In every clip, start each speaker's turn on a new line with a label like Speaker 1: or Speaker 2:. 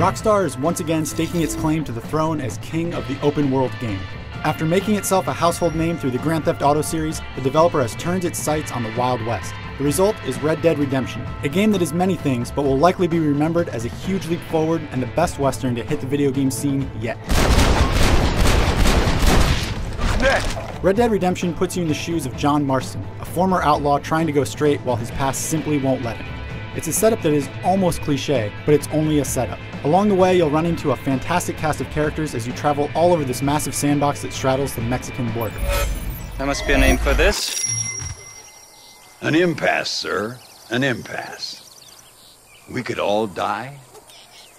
Speaker 1: Rockstar is once again staking its claim to the throne as king of the open world game. After making itself a household name through the Grand Theft Auto series, the developer has turned its sights on the Wild West. The result is Red Dead Redemption, a game that is many things but will likely be remembered as a huge leap forward and the best Western to hit the video game scene yet. Red Dead Redemption puts you in the shoes of John Marston, a former outlaw trying to go straight while his past simply won't let him. It's a setup that is almost cliche, but it's only a setup. Along the way, you'll run into a fantastic cast of characters as you travel all over this massive sandbox that straddles the Mexican border.
Speaker 2: There must be a name for this.
Speaker 3: An impasse, sir. An impasse. We could all die,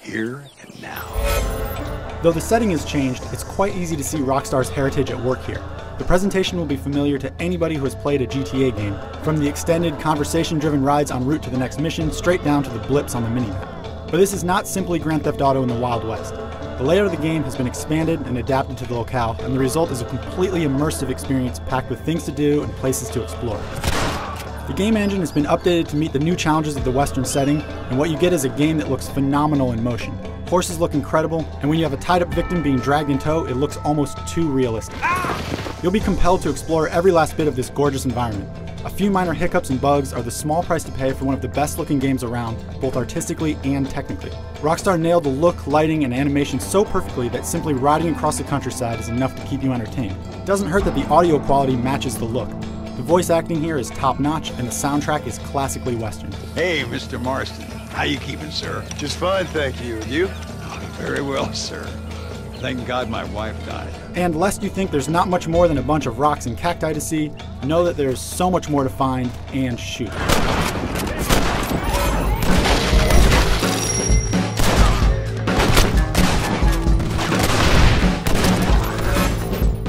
Speaker 3: here and now.
Speaker 1: Though the setting has changed, it's quite easy to see Rockstar's heritage at work here. The presentation will be familiar to anybody who has played a GTA game, from the extended conversation-driven rides en route to the next mission, straight down to the blips on the minimap. But this is not simply Grand Theft Auto in the Wild West. The layout of the game has been expanded and adapted to the locale, and the result is a completely immersive experience packed with things to do and places to explore. The game engine has been updated to meet the new challenges of the Western setting, and what you get is a game that looks phenomenal in motion. Horses look incredible, and when you have a tied-up victim being dragged in tow, it looks almost too realistic. You'll be compelled to explore every last bit of this gorgeous environment. A few minor hiccups and bugs are the small price to pay for one of the best-looking games around, both artistically and technically. Rockstar nailed the look, lighting, and animation so perfectly that simply riding across the countryside is enough to keep you entertained. It doesn't hurt that the audio quality matches the look. The voice acting here is top-notch, and the soundtrack is classically Western.
Speaker 3: Hey, Mr. Marston. How you keeping, sir?
Speaker 4: Just fine, thank you. And you?
Speaker 3: Oh, very well, sir. Thank God my wife died.
Speaker 1: And lest you think there's not much more than a bunch of rocks and cacti to see, know that there's so much more to find and shoot.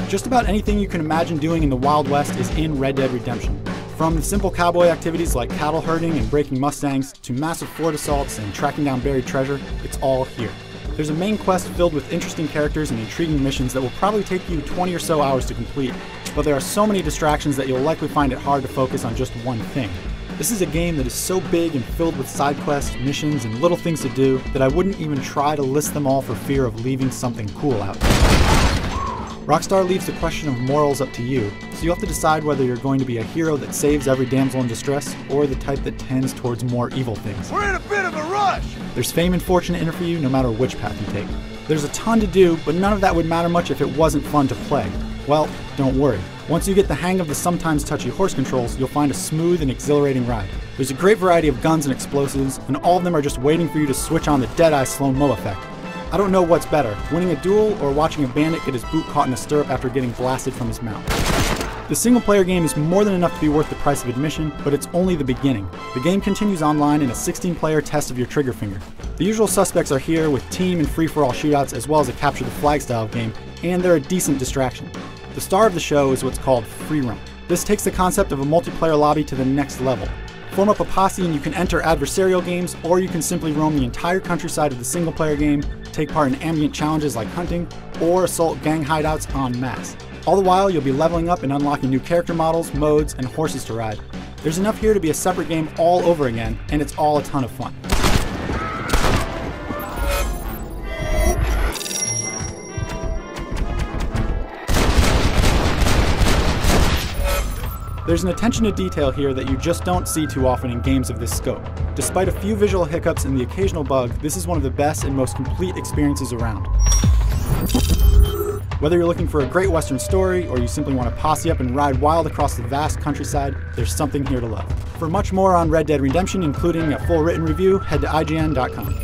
Speaker 1: Just about anything you can imagine doing in the Wild West is in Red Dead Redemption. From the simple cowboy activities like cattle herding and breaking Mustangs, to massive fort assaults and tracking down buried treasure, it's all here. There's a main quest filled with interesting characters and intriguing missions that will probably take you 20 or so hours to complete, but there are so many distractions that you'll likely find it hard to focus on just one thing. This is a game that is so big and filled with side quests, missions, and little things to do that I wouldn't even try to list them all for fear of leaving something cool out. Rockstar leaves the question of morals up to you, so you have to decide whether you're going to be a hero that saves every damsel in distress, or the type that tends towards more evil things.
Speaker 4: We're in a bit of a rush!
Speaker 1: There's fame and fortune in it for you no matter which path you take. There's a ton to do, but none of that would matter much if it wasn't fun to play. Well, don't worry. Once you get the hang of the sometimes touchy horse controls, you'll find a smooth and exhilarating ride. There's a great variety of guns and explosives, and all of them are just waiting for you to switch on the Deadeye slow-mo effect. I don't know what's better, winning a duel or watching a bandit get his boot caught in a stirrup after getting blasted from his mount. The single-player game is more than enough to be worth the price of admission, but it's only the beginning. The game continues online in a 16-player test of your trigger finger. The usual suspects are here with team and free-for-all shootouts as well as a capture-the-flag style game, and they're a decent distraction. The star of the show is what's called free roam. This takes the concept of a multiplayer lobby to the next level. Form up a posse and you can enter adversarial games, or you can simply roam the entire countryside of the single-player game, take part in ambient challenges like hunting, or assault gang hideouts en masse. All the while, you'll be leveling up and unlocking new character models, modes, and horses to ride. There's enough here to be a separate game all over again, and it's all a ton of fun. There's an attention to detail here that you just don't see too often in games of this scope. Despite a few visual hiccups and the occasional bug, this is one of the best and most complete experiences around. Whether you're looking for a great Western story, or you simply want to posse up and ride wild across the vast countryside, there's something here to love. For much more on Red Dead Redemption, including a full written review, head to IGN.com.